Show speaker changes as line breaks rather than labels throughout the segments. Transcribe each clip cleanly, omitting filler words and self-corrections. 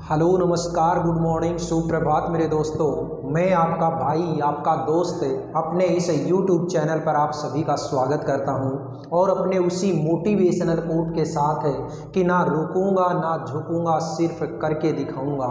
Hello नमस्कार good morning सुप्रभात मेरे दोस्तों। मैं आपका भाई आपका दोस्त अपने इस YouTube चैनल पर आप सभी का स्वागत करता हूं और अपने उसी मोटिवेशनल कोट के साथ है कि ना रुकूंगा ना झुकूंगा, सिर्फ करके दिखाऊंगा।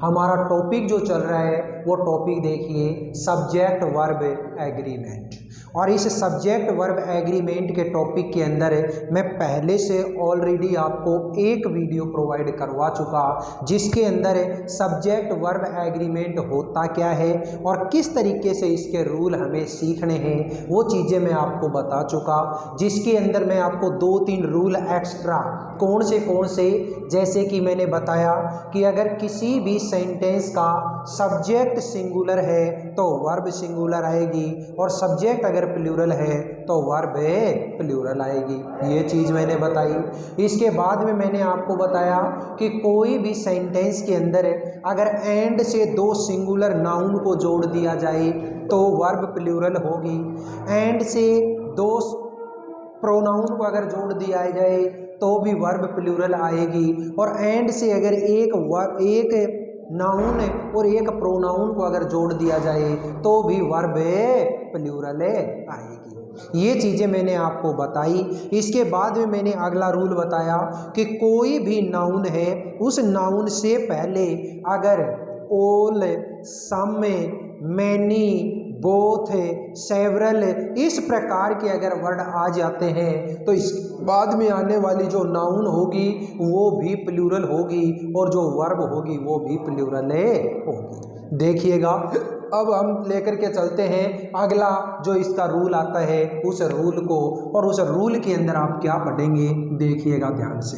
हमारा टॉपिक जो चल रहा है वो टॉपिक देखिए, सब्जेक्ट वर्ब एग्रीमेंट। और इस सब्जेक्ट वर्ब एग्रीमेंट के टॉपिक के अंदर मैं पहले से ऑलरेडी आपको एक वीडियो प्रोवाइड करवा चुका, जिसके अंदर सब्जेक्ट वर्ब एग्रीमेंट होता क्या है और किस तरीके से इसके रूल हमें सीखने हैं वो चीज़ें मैं आपको बता चुका। जिसके अंदर मैं आपको 2-3 रूल एक्स्ट्रा कौन से, जैसे कि मैंने बताया कि अगर किसी भी सेंटेंस का सब्जेक्ट सिंगुलर है तो वर्ब सिंगुलर आएगी, और सब्जेक्ट अगर प्लूरल है तो वर्ब प्लूरल आएगी। ये चीज़ मैंने बताई। इसके बाद में मैंने आपको बताया कि कोई भी सेंटेंस के अंदर अगर एंड से 2 सिंगुलर नाउन को जोड़ दिया जाए तो वर्ब प्लूरल होगी। एंड से 2 प्रोनाउन को अगर जोड़ दिया जाए तो भी वर्ब प्लूरल आएगी, और एंड से अगर एक नाउन और एक प्रोनाउन को अगर जोड़ दिया जाए तो भी वर्ब प्लूरल आएगी। ये चीज़ें मैंने आपको बताई। इसके बाद में मैंने अगला रूल बताया कि कोई भी नाउन है उस नाउन से पहले अगर ऑल, सम, मैनी, बोथ, सेवरल इस प्रकार के अगर वर्ड आ जाते हैं तो इस बाद में आने वाली जो नाउन होगी वो भी प्लूरल होगी और जो वर्ब होगी वो भी प्लूरल होगी। देखिएगा, अब हम लेकर के चलते हैं अगला जो इसका रूल आता है उस रूल को, और उस रूल के अंदर आप क्या पढ़ेंगे देखिएगा ध्यान से।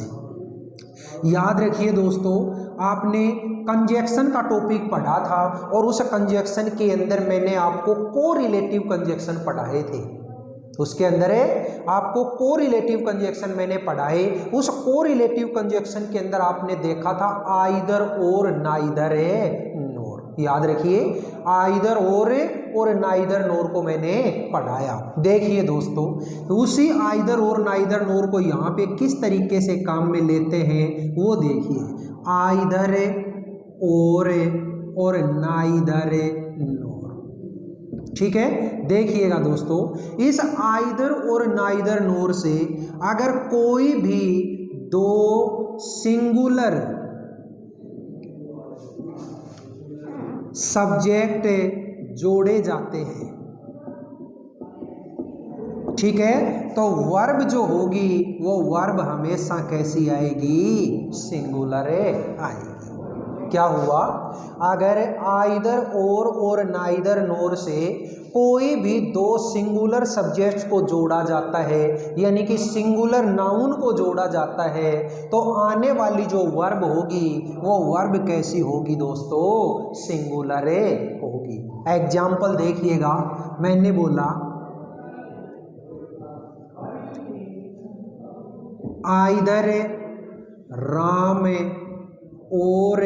याद रखिए दोस्तों, आपने कंजक्शन का टॉपिक पढ़ा था और उस कंजक्शन के अंदर मैंने आपको कोरिलेटिव कंजक्शन पढ़ाए थे। उसके अंदर आपको कोरिलेटिव कंजक्शन मैंने पढ़ाए। उस कोरिलेटिव कंजक्शन के अंदर आपने देखा था आइदर और नाइदर नोर। याद रखिए, आइदर और नाइदर नोर को मैंने पढ़ाया। देखिए दोस्तों, उसी आइदर और नाइदर नोर को यहाँ पे किस तरीके से काम में लेते हैं वो देखिए। आइदर और नाइदर नोर, ठीक है। देखिएगा दोस्तों, इस आइदर और नाइदर नोर से अगर कोई भी 2 सिंगुलर सब्जेक्ट जोड़े जाते हैं, ठीक है, तो वर्ब जो होगी वो वर्ब हमेशा कैसी आएगी? सिंगुलर आएगी। क्या हुआ? अगर आइदर और नाइदर नोर से कोई भी 2 सिंगुलर सब्जेक्ट्स को जोड़ा जाता है, यानी कि सिंगुलर नाउन को जोड़ा जाता है, तो आने वाली जो वर्ब होगी वो वर्ब कैसी होगी दोस्तों? सिंगुलर होगी। एग्जाम्पल देखिएगा, मैंने बोला आइदर राम और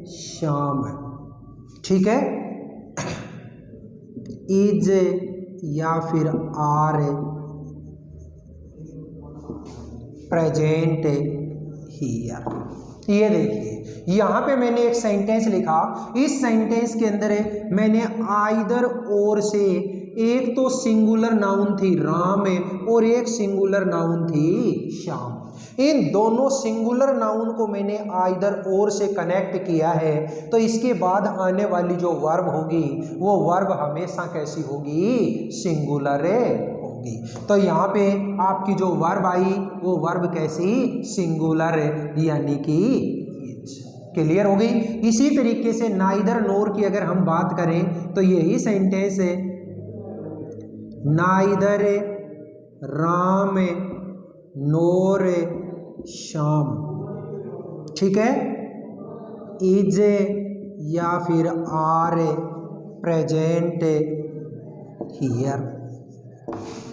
श्याम, ठीक है, इज या फिर आर प्रेजेंट हियर। ये देखिए, यहाँ पे मैंने एक सेंटेंस लिखा। इस सेंटेंस के अंदर मैंने आइदर और से एक तो सिंगुलर नाउन थी राम और एक सिंगुलर नाउन थी श्याम। इन दोनों सिंगुलर नाउन को मैंने आइदर और से कनेक्ट किया है, तो इसके बाद आने वाली जो वर्ब होगी वो वर्ब हमेशा कैसी होगी? सिंगुलर होगी। तो यहाँ पे आपकी जो वर्ब आई वो वर्ब कैसी? सिंगुलर, यानी कि क्लियर हो गई। इसी तरीके से नाइदर नोर की अगर हम बात करें तो यही सेंटेंस है, नाइदर राम नोर श्याम, ठीक है, इज या फिर आर प्रेजेंट हियर,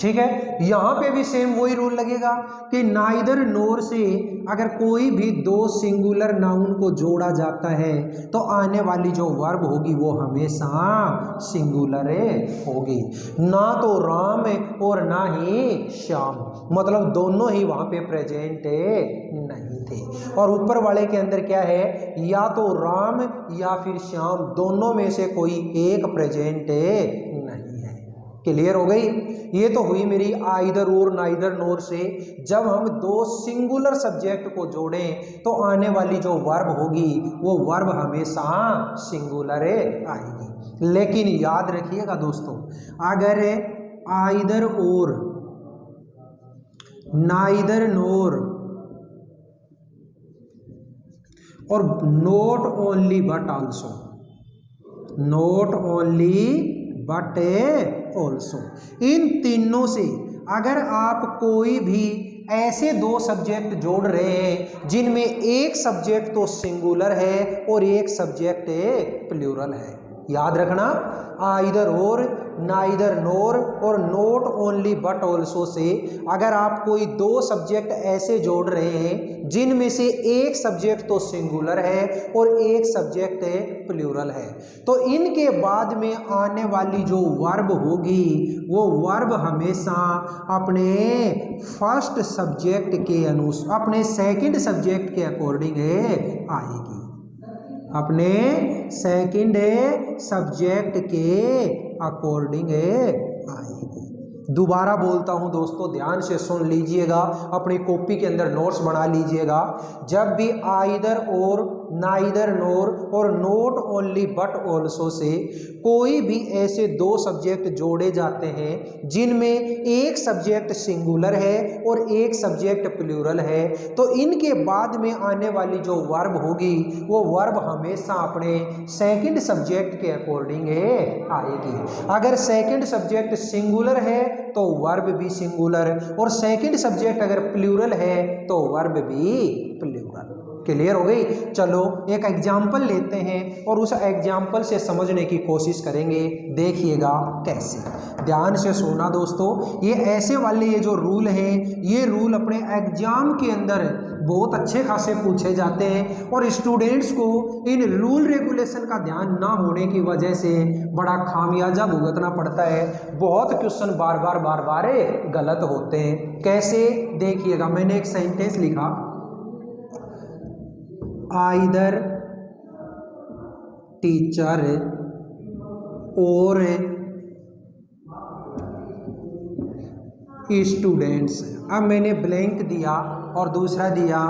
ठीक है, यहाँ पे भी सेम वही रूल लगेगा कि नाइदर नोर से अगर कोई भी दो सिंगुलर नाउन को जोड़ा जाता है तो आने वाली जो वर्ब होगी वो हमेशा सिंगुलर होगी। ना तो राम और ना ही श्याम, मतलब दोनों ही वहाँ पे प्रेजेंट नहीं थे। और ऊपर वाले के अंदर क्या है, या तो राम या फिर श्याम, दोनों में से कोई एक प्रेजेंट नहीं है। क्लियर हो गई? ये तो हुई मेरी आइदर और नाइदर नोर से जब हम दो सिंगुलर सब्जेक्ट को जोड़ें तो आने वाली जो वर्ब होगी वो वर्ब हमेशा सिंगुलर आएगी। लेकिन याद रखिएगा दोस्तों, अगर आइदर और नाइदर नोर और not only but also, not only but also, इन तीनों से अगर आप कोई भी ऐसे दो सब्जेक्ट जोड़ रहे हैं जिनमें एक सब्जेक्ट तो सिंगुलर है और एक सब्जेक्ट प्लूरल है, याद रखना आइदर और, नाइदर नोर और not only but also say अगर आप कोई दो सब्जेक्ट ऐसे जोड़ रहे हैं जिनमें से एक सब्जेक्ट तो सिंगुलर है और एक सब्जेक्ट प्लूरल है, तो इनके बाद में आने वाली जो वर्ब होगी वो वर्ब हमेशा अपने फर्स्ट सब्जेक्ट के अनुसार, अपने सेकंड सब्जेक्ट के अकॉर्डिंग आएगी, अपने सेकंड सब्जेक्ट के अकॉर्डिंग आएगी। दोबारा बोलता हूं दोस्तों, ध्यान से सुन लीजिएगा, अपनी कॉपी के अंदर नोट्स बना लीजिएगा। जब भी आइदर और, नाइदर नोर और not only but also say कोई भी ऐसे दो सब्जेक्ट जोड़े जाते हैं जिनमें एक सब्जेक्ट सिंगुलर है और एक सब्जेक्ट प्लूरल है, तो इनके बाद में आने वाली जो वर्ब होगी वो वर्ब हमेशा अपने सेकंड सब्जेक्ट के अकॉर्डिंग आएगी। अगर सेकंड सब्जेक्ट सिंगुलर है तो वर्ब भी सिंगुलर, और सेकंड सब्जेक्ट अगर प्लूरल है तो वर्ब भी प्लूरल। क्लियर हो गई? चलो एक एग्जाम्पल लेते हैं और उस एग्जाम्पल से समझने की कोशिश करेंगे, देखिएगा कैसे। ध्यान से सुनना दोस्तों, ये ऐसे वाले ये जो रूल हैं ये रूल अपने एग्जाम के अंदर बहुत अच्छे खासे पूछे जाते हैं और स्टूडेंट्स को इन रूल रेगुलेशन का ध्यान ना होने की वजह से बड़ा खामियाजा भुगतना पड़ता है। बहुत क्वेश्चन बार बार गलत होते हैं। कैसे? देखिएगा, मैंने एक सेंटेंस लिखा, आइदर टीचर और स्टूडेंट्स, अब मैंने ब्लैंक दिया और दूसरा दिया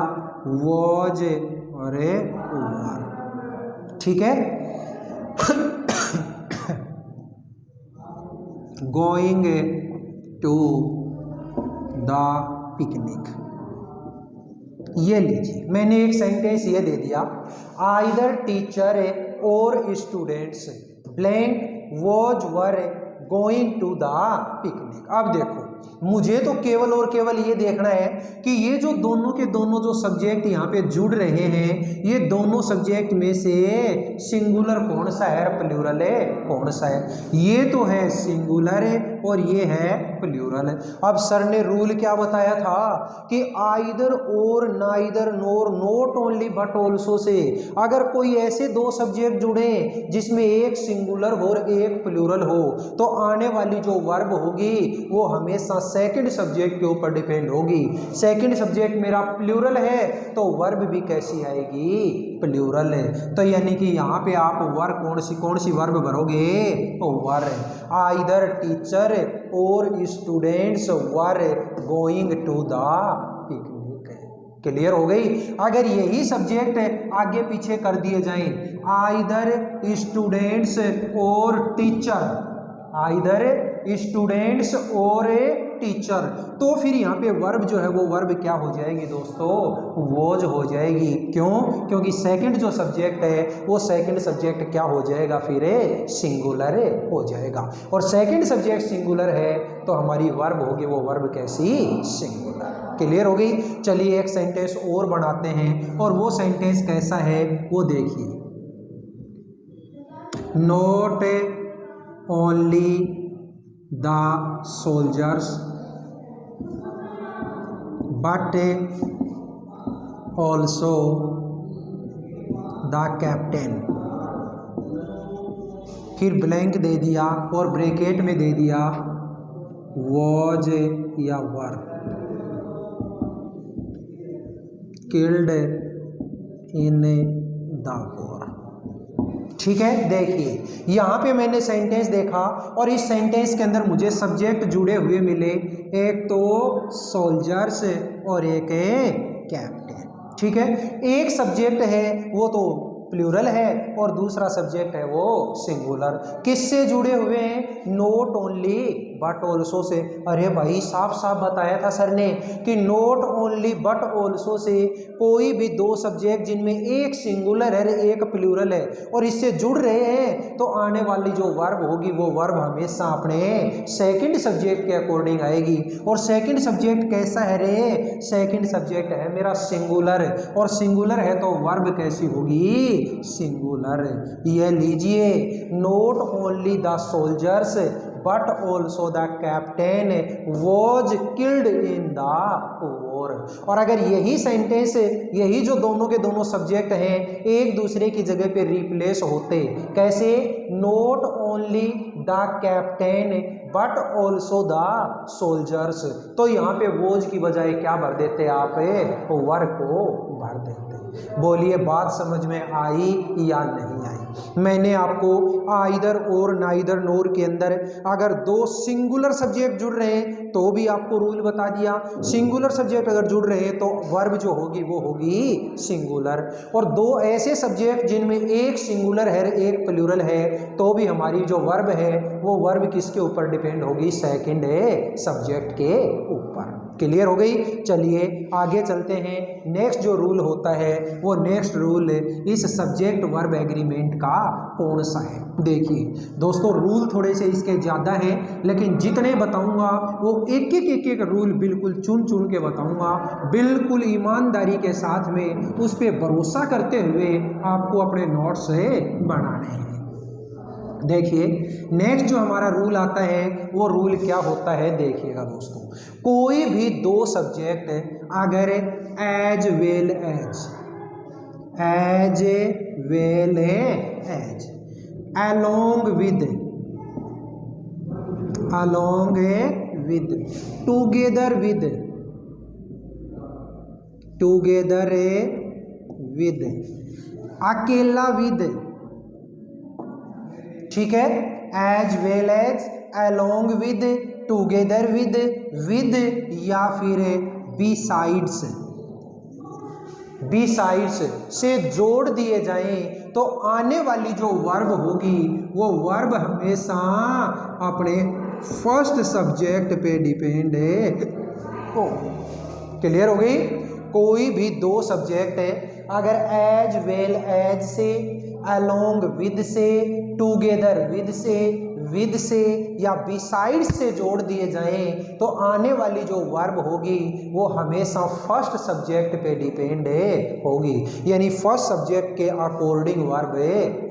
वॉज और वर, ठीक है। गोइंग टू द पिकनिक, ये लीजिए मैंने एक सेंटेंस ये दे दिया, आइदर टीचर और students blank was were going to the picnic. अब देखो, मुझे तो केवल और केवल ये देखना है कि ये जो दोनों के दोनों जो सब्जेक्ट यहाँ पे जुड़ रहे हैं ये दोनों सब्जेक्ट में से सिंगुलर कौन सा है, प्लूरल है कौन सा है। ये तो है सिंगुलर और ये है प्लूरल। अब सर ने रूल क्या बताया था कि आइदर और, neither NOR, not only but also say अगर कोई ऐसे दो सब्जेक्ट जुड़े जिसमें एक सिंगुलर हो और एक प्लूरल हो तो आने वाली जो वर्ब होगी वो हमेशा सेकंड सब्जेक्ट के ऊपर डिपेंड होगी। सेकंड सब्जेक्ट मेरा प्लूरल है तो वर्ब भी कैसी आएगी, प्लूरल है। तो यानी कि यहाँ पे आप वर्ब कौन सी वर्ब भरोगे, वर। आइदर टीचर और students were going to the picnic. Clear हो गई? अगर यही सब्जेक्ट आगे पीछे कर दिए जाएं, आइदर स्टूडेंट्स और टीचर, आइदर स्टूडेंट्स और टीचर, तो फिर यहाँ पे वर्ब जो है वो वर्ब क्या हो जाएगी दोस्तों, वॉज हो जाएगी। क्यों? क्योंकि सेकंड जो सब्जेक्ट है वो सेकंड सब्जेक्ट क्या हो जाएगा, फिर सिंगुलर हो जाएगा। और सेकंड सब्जेक्ट सिंगुलर है तो हमारी वर्ब होगी वो वर्ब कैसी, सिंगुलर। क्लियर हो गई? चलिए एक सेंटेंस और बनाते हैं और वो सेंटेंस कैसा है वो देखिए। Not only the soldiers but also the captain. फिर ब्लैंक दे दिया और ब्रैकेट में दे दिया वॉज या were killed in the war. ठीक है, देखिए यहाँ पे मैंने सेंटेंस देखा और इस सेंटेंस के अंदर मुझे सब्जेक्ट जुड़े हुए मिले, एक तो सोल्जर्स और एक कैप्टन। ठीक है, एक सब्जेक्ट है वो तो प्लूरल है और दूसरा सब्जेक्ट है वो सिंगुलर। किससे जुड़े हुए हैं? Note only but also say. अरे भाई साफ साफ बताया था सर ने कि note only but also say कोई भी दो सब्जेक्ट जिनमें एक सिंगुलर है एक प्लूरल है और इससे जुड़ रहे हैं तो आने वाली जो वर्ब होगी वो वर्ब हमेशा अपने सेकंड सब्जेक्ट के अकॉर्डिंग आएगी। और सेकंड सब्जेक्ट कैसा है रे? सेकंड सब्जेक्ट है मेरा सिंगुलर, और सिंगुलर है तो वर्ब कैसी होगी? सिंगुलर। ये लीजिए, note only the soldiers but also the captain was killed in the war. और अगर यही सेंटेंस, यही जो दोनों के दोनों सब्जेक्ट हैं एक दूसरे की जगह पे रिप्लेस होते, कैसे? Note only the captain but also the soldiers, तो यहाँ पे वॉज की बजाय क्या भर देते आप? वर को भर देते। बोलिए बात समझ में आई या नहीं आई? मैंने आपको आइदर और नाइदर नोर के अंदर अगर दो सिंगुलर सब्जेक्ट जुड़ रहे हैं तो भी आपको रूल बता दिया। सिंगुलर सब्जेक्ट अगर जुड़ रहे हैं तो वर्ब जो होगी वो होगी सिंगुलर। और दो ऐसे सब्जेक्ट जिनमें एक सिंगुलर है एक प्लूरल है तो भी हमारी जो वर्ब है वो वर्ब किसके ऊपर डिपेंड होगी? सेकंड सब्जेक्ट के ऊपर। क्लियर हो गई? चलिए आगे चलते हैं। नेक्स्ट जो रूल होता है वो नेक्स्ट रूल इस सब्जेक्ट वर्ब एग्रीमेंट का कौन सा है? देखिए दोस्तों, रूल थोड़े से इसके ज़्यादा हैं लेकिन जितने बताऊंगा वो एक एक रूल बिल्कुल चुन चुन के बताऊंगा, बिल्कुल ईमानदारी के साथ में उस पर भरोसा करते हुए आपको अपने नोट्स बनाने हैं। देखिए नेक्स्ट जो हमारा रूल आता है वो रूल क्या होता है? देखिएगा दोस्तों, कोई भी दो सब्जेक्ट अगर as well as along with together with अकेला विद, ठीक है, as well as along with together with या फिर बिसाइड्स से जोड़ दिए जाएं तो आने वाली जो वर्ब होगी वो वर्ब हमेशा अपने फर्स्ट सब्जेक्ट पे डिपेंड हो। क्लियर हो गई? कोई भी दो सब्जेक्ट है अगर एज वेल एज से, अलोंग विद से, टुगेदर विद से या बिसाइड से जोड़ दिए जाएं तो आने वाली जो वर्ब होगी वो हमेशा फर्स्ट सब्जेक्ट पे डिपेंड होगी, यानी फर्स्ट सब्जेक्ट के अकॉर्डिंग वर्ब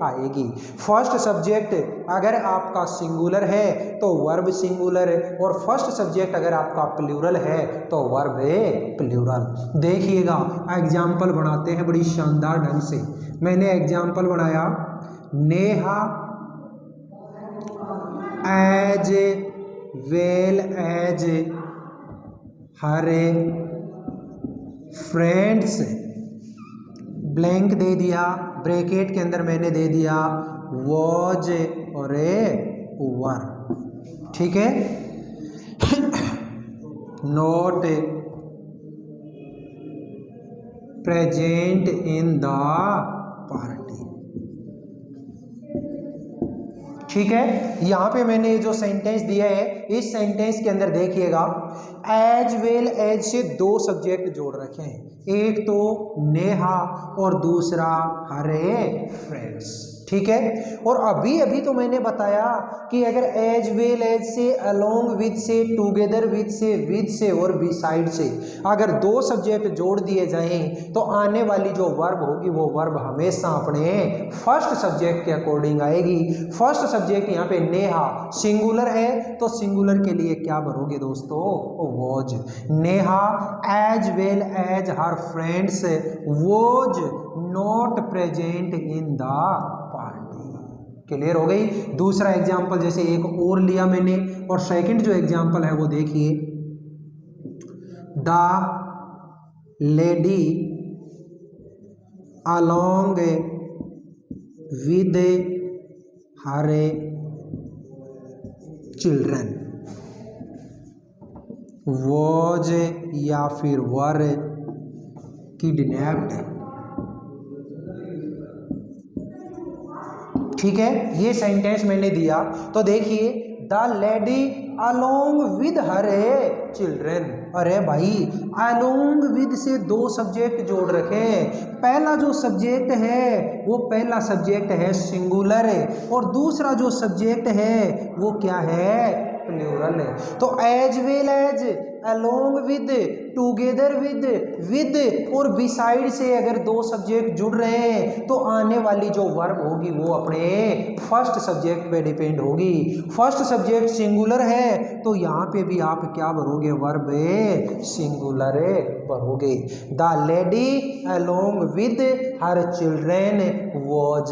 आएगी। फर्स्ट सब्जेक्ट अगर आपका सिंगुलर है तो वर्ब सिंगुलर, और फर्स्ट सब्जेक्ट अगर आपका प्लूरल है तो वर्ब प्लूरल। देखिएगा एग्जाम्पल बनाते हैं बड़ी शानदार ढंग से। मैंने एग्जाम्पल बनाया, Neha as well as her friends, blank दे दिया, ब्रैकेट के अंदर मैंने दे दिया वॉज और वर, ठीक है, not present in the party. ठीक है, यहाँ पे मैंने जो सेंटेंस दिया है इस सेंटेंस के अंदर देखिएगा एज वेल एज से दो सब्जेक्ट जोड़ रखे हैं, एक तो नेहा और दूसरा हरे फ्रेंड्स। ठीक है। और अभी अभी तो मैंने बताया कि अगर एज वेल एज से, अलोंग विद से, टुगेदर विद से और बिसाइड से अगर दो सब्जेक्ट जोड़ दिए जाएं तो आने वाली जो वर्ब होगी वो वर्ब हमेशा अपने फर्स्ट सब्जेक्ट के अकॉर्डिंग आएगी। फर्स्ट सब्जेक्ट यहाँ पे नेहा सिंगुलर है तो सिंगुलर के लिए क्या भरोगे दोस्तों, was. Neha as well as her friends was not present in the party. Clear हो गई। दूसरा एग्जाम्पल जैसे एक और लिया मैंने, और सेकंड जो एग्जाम्पल है वो देखिए, the lady along with her children was या फिर वर किडनैप्ड। ठीक है, ये सेंटेंस मैंने दिया तो देखिए, the lady along with her children. अरे भाई, अलोंग विद से दो सब्जेक्ट जोड़ रखे। पहला जो सब्जेक्ट है वो पहला सब्जेक्ट है सिंगुलर और दूसरा जो सब्जेक्ट है वो क्या है, प्लूरल है। तो as well as, along with, together with और बिसाइड से अगर दो सब्जेक्ट जुड़ रहे हैं तो आने वाली जो वर्ब होगी वो अपने फर्स्ट सब्जेक्ट पे डिपेंड होगी। फर्स्ट सब्जेक्ट सिंगुलर है तो यहाँ पे भी आप क्या भरोगे, वर्ब सिंगुलर भरोगे। The lady along with her children was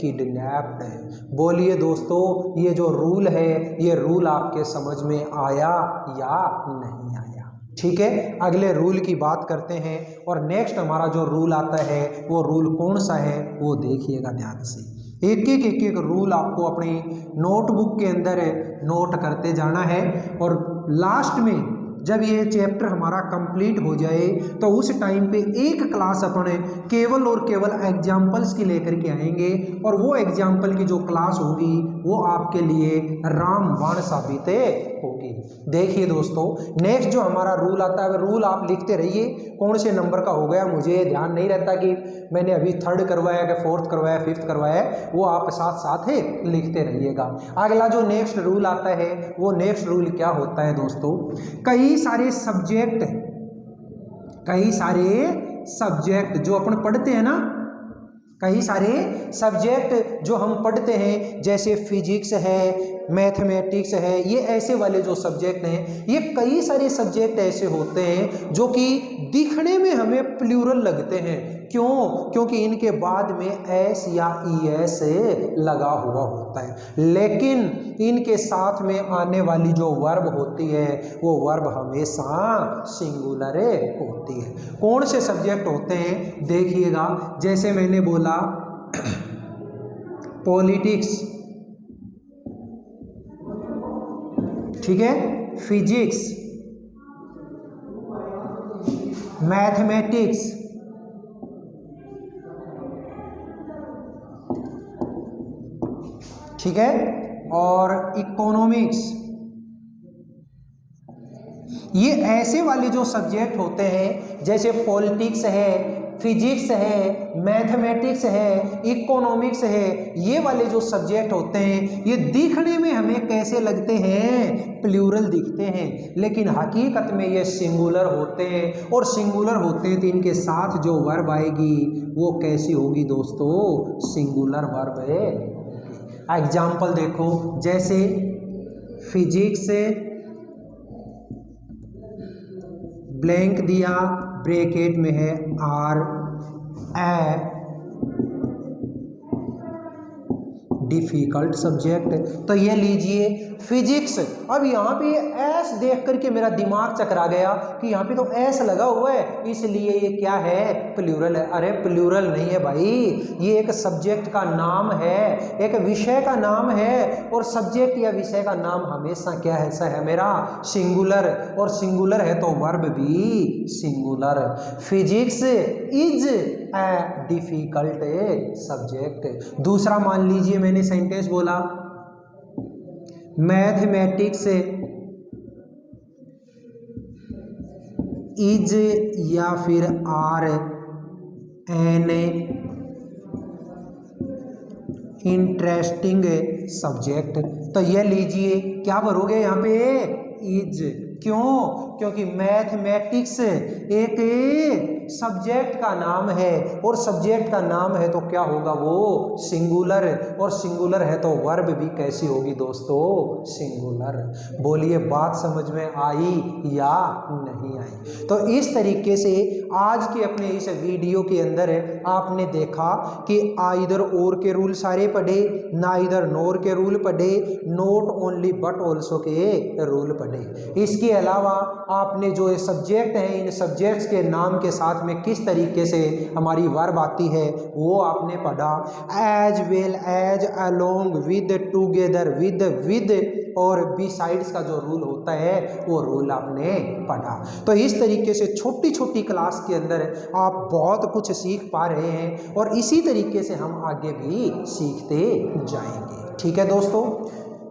kidnapped. बोलिए दोस्तों, ये जो रूल है ये रूल आपके समझ में आया या नहीं आया। ठीक है, अगले रूल की बात करते हैं और नेक्स्ट हमारा जो रूल आता है वो रूल कौन सा है वो देखिएगा ध्यान से। एक एक रूल आपको अपनी नोटबुक के अंदर नोट करते जाना है और लास्ट में जब ये चैप्टर हमारा कंप्लीट हो जाए तो उस टाइम पे एक क्लास अपने केवल और केवल एग्जाम्पल्स की लेकर के आएंगे और वो एग्जाम्पल की जो क्लास होगी वो आपके लिए रामबाण साबित होगी। देखिए दोस्तों, नेक्स्ट जो हमारा रूल आता है रूल आप लिखते रहिए, कौन से नंबर का हो गया मुझे ध्यान नहीं रहता कि मैंने अभी थर्ड करवाया कि फोर्थ करवाया फिफ्थ करवाया, वो आप साथ साथ लिखते रहिएगा। अगला जो नेक्स्ट रूल आता है वो नेक्स्ट रूल क्या होता है दोस्तों, कई सारे सब्जेक्ट जो अपन पढ़ते हैं ना, कई सारे सब्जेक्ट जो हम पढ़ते हैं जैसे फिजिक्स है, मैथमेटिक्स है, ये ऐसे वाले जो सब्जेक्ट हैं, ये कई सारे सब्जेक्ट ऐसे होते हैं जो कि दिखने में हमें प्लूरल लगते हैं। क्यों? क्योंकि इनके बाद में एस या ई एस लगा हुआ होता है, लेकिन इनके साथ में आने वाली जो वर्ब होती है वो वर्ब हमेशा सिंगुलर होती है। कौन से सब्जेक्ट होते हैं देखिएगा, जैसे मैंने बोला पॉलिटिक्स, ठीक है, फिजिक्स, मैथमेटिक्स, ठीक है, और इकोनॉमिक्स, ये ऐसे वाले जो सब्जेक्ट होते हैं जैसे पॉलिटिक्स है, फिजिक्स है, मैथमेटिक्स है, इकोनॉमिक्स है, ये वाले जो सब्जेक्ट होते हैं ये दिखने में हमें कैसे लगते हैं, प्लूरल दिखते हैं, लेकिन हकीकत में ये सिंगुलर होते हैं। और सिंगुलर होते हैं तो इनके साथ जो वर्ब आएगी वो कैसी होगी दोस्तों, सिंगुलर वर्ब है। एग्जाम्पल देखो, जैसे फिजिक्स ब्लैंक दिया, ब्रैकेट में है आर ए डिफिकल्ट सब्जेक्ट, तो ये लीजिए फिजिक्स। अब यहाँ पे एस देख करके मेरा दिमाग चकरा गया कि यहाँ पे तो एस लगा हुआ है इसलिए ये क्या है, प्लूरल है। अरे प्लूरल नहीं है भाई, ये एक सब्जेक्ट का नाम है, एक विषय का नाम है, और सब्जेक्ट या विषय का नाम हमेशा क्या है, ऐसा है मेरा सिंगुलर, और सिंगुलर है तो वर्ब भी singular. Physics is a difficult subject. दूसरा मान लीजिए मैंने सेंटेंस बोला मैथमेटिक्स इज या फिर आर एन इंटरेस्टिंग सब्जेक्ट। तो ये लीजिए, क्या भरोगे यहाँ पे, इज। क्यों? क्योंकि मैथमेटिक्स एक सब्जेक्ट का नाम है, और सब्जेक्ट का नाम है तो क्या होगा, वो सिंगुलर, और सिंगुलर है तो वर्ब भी कैसी होगी दोस्तों, सिंगुलर। बोलिए बात समझ में आई या नहीं आई? तो इस तरीके से आज के अपने इस वीडियो के अंदर आपने देखा कि आइदर और के रूल सारे पढ़े, नाइदर नोर के रूल पढ़े, नोट ओनली बट ऑल्सो के रूल पढ़े। इसके अलावा आपने जो ये सब्जेक्ट हैं, इन सब्जेक्ट्स के नाम के साथ में किस तरीके से हमारी वर्ब आती है वो आपने पढ़ा। As well as, along with, together with और बिसाइड्स का जो रूल होता है वो रूल आपने पढ़ा। तो इस तरीके से छोटी छोटी क्लास के अंदर आप बहुत कुछ सीख पा रहे हैं, और इसी तरीके से हम आगे भी सीखते जाएंगे। ठीक है दोस्तों,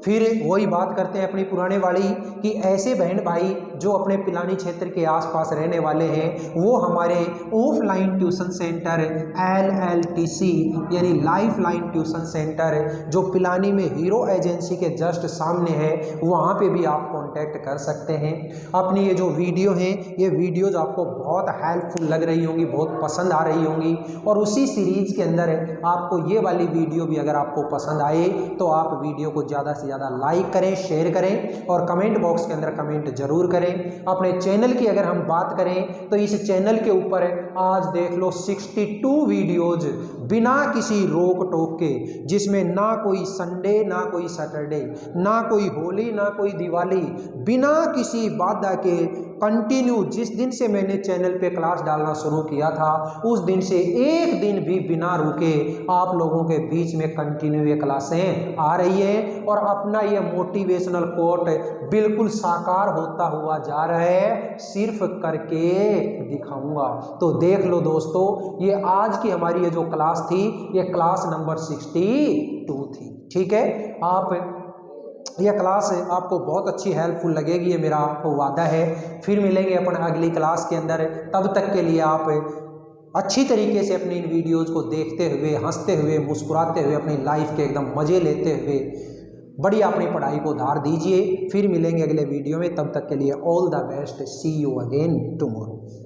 फिर वही बात करते हैं अपनी पुराने वाली कि ऐसे बहन भाई जो अपने पिलानी क्षेत्र के आसपास रहने वाले हैं, वो हमारे ऑफलाइन ट्यूशन सेंटर LLTC यानी लाइफ लाइन ट्यूशन सेंटर जो पिलानी में हीरो एजेंसी के जस्ट सामने है, वहाँ पे भी आप कांटेक्ट कर सकते हैं। अपनी ये जो वीडियो हैं, ये वीडियोज आपको बहुत हेल्पफुल लग रही होंगी, बहुत पसंद आ रही होंगी, और उसी सीरीज के अंदर आपको ये वाली वीडियो भी अगर आपको पसंद आए तो आप वीडियो को ज़्यादा से ज़्यादा लाइक करें, शेयर करें, और कमेंट बॉक्स के अंदर कमेंट जरूर करें। अपने चैनल की अगर हम बात करें तो इस चैनल के ऊपर आज देख लो 62 वीडियोज बिना किसी रोक टोक के, जिसमें ना कोई संडे, ना कोई सैटरडे, ना कोई होली, ना कोई दिवाली, बिना किसी बाधा के कंटिन्यू, जिस दिन से मैंने चैनल पे क्लास डालना शुरू किया था उस दिन से एक दिन भी बिना रुके आप लोगों के बीच में कंटिन्यू ये क्लासें आ रही है, और अपना ये मोटिवेशनल कोट बिल्कुल साकार होता हुआ जा रहा है, सिर्फ करके दिखाऊंगा। तो देख लो दोस्तों, ये आज की हमारी ये जो क्लास थी, ये क्लास नंबर 62 थी। ठीक है, आप यह क्लास आपको बहुत अच्छी हेल्पफुल लगेगी, ये मेरा वादा है। फिर मिलेंगे अपन अगली क्लास के अंदर, तब तक के लिए आप अच्छी तरीके से अपनी इन वीडियोज़ को देखते हुए, हंसते हुए, मुस्कुराते हुए, अपनी लाइफ के एकदम मज़े लेते हुए बढ़िया अपनी पढ़ाई को धार दीजिए। फिर मिलेंगे अगले वीडियो में, तब तक के लिए all the best, see you again tomorrow.